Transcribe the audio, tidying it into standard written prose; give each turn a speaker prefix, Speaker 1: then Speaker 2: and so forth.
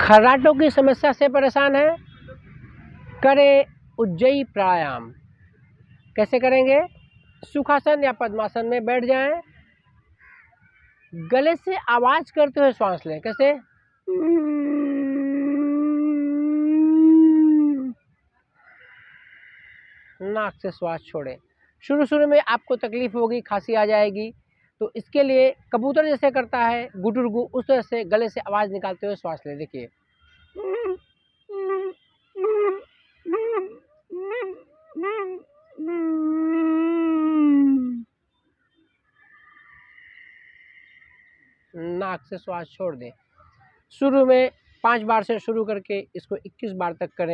Speaker 1: खर्राटों की समस्या से परेशान है, करें उज्जयी प्राणायाम। कैसे करेंगे? सुखासन या पद्मासन में बैठ जाएं, गले से आवाज करते हुए श्वास लें। कैसे? नाक से श्वास छोड़ें। शुरू में आपको तकलीफ होगी, खांसी आ जाएगी, तो इसके लिए कबूतर जैसे करता है गुटुरगु, उस तरह से गले से आवाज निकालते हुए श्वास लें। देखिए, नाक से श्वास छोड़ दें। शुरू में 5 बार से शुरू करके इसको 21 बार तक करें।